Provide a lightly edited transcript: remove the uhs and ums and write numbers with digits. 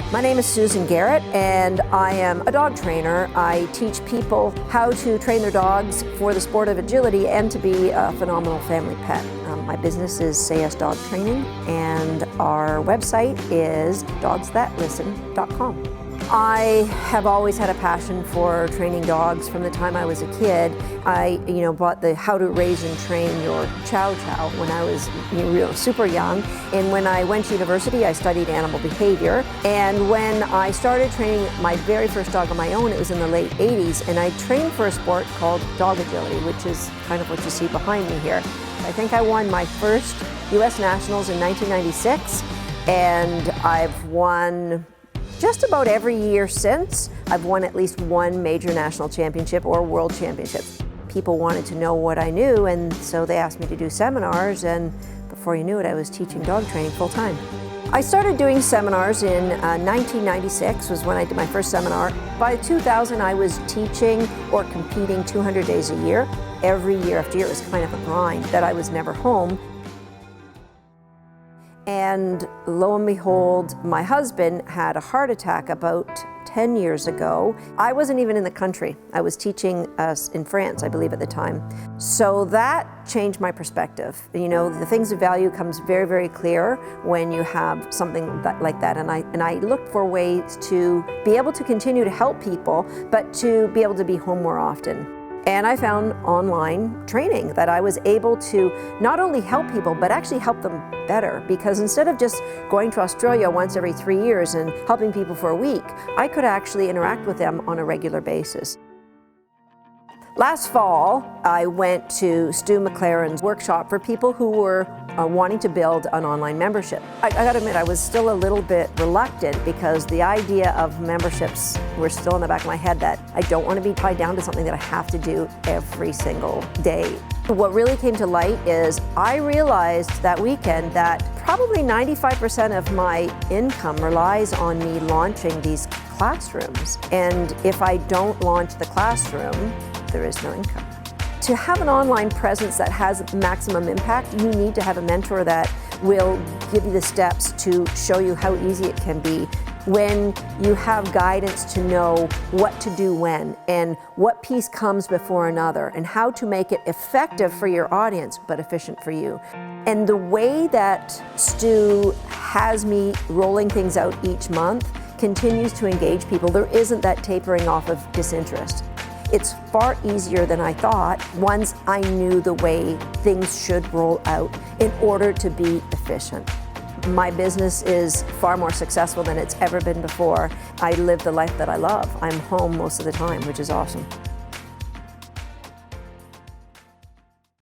My name is Susan Garrett, and I am a dog trainer. I teach people how to train their dogs for the sport of agility and to be a phenomenal family pet. My business is Sayus Dog Training, and our website is dogsthatlisten.com. I have always had a passion for training dogs from the time I was a kid. I bought the How to Raise and Train Your Chow Chow when I was super young. And when I went to university, I studied animal behavior. And when I started training my very first dog on my own, it was in the late 80s. And I trained for a sport called dog agility, which is kind of what you see behind me here. I think I won my first US Nationals in 1996, and I've won just about every year since. I've won at least one major national championship or world championship. People wanted to know what I knew, and so they asked me to do seminars, and before you knew it, I was teaching dog training full time. I started doing seminars in 1996 was when I did my first seminar. By 2000, I was teaching or competing 200 days a year. Every year after year, it was kind of a grind that I was never home. And lo and behold, my husband had a heart attack about 10 years ago. I wasn't even in the country. I was teaching us in France, I believe at the time. So that changed my perspective. The things of value comes very, very clear when you have something like that. And I looked for ways to be able to continue to help people, but to be able to be home more often. And I found online training that I was able to not only help people, but actually help them better. Because instead of just going to Australia once every 3 years and helping people for a week, I could actually interact with them on a regular basis. Last fall, I went to Stu McLaren's workshop for people who were wanting to build an online membership. I gotta admit, I was still a little bit reluctant because the idea of memberships were still in the back of my head that I don't want to be tied down to something that I have to do every single day. What really came to light is I realized that weekend that probably 95% of my income relies on me launching these classrooms. And if I don't launch the classroom, there is no income. To have an online presence that has maximum impact, you need to have a mentor that will give you the steps to show you how easy it can be when you have guidance to know what to do when and what piece comes before another and how to make it effective for your audience but efficient for you. And the way that Stu has me rolling things out each month continues to engage people. There isn't that tapering off of disinterest. It's far easier than I thought once I knew the way things should roll out in order to be efficient. My business is far more successful than it's ever been before. I live the life that I love. I'm home most of the time, which is awesome.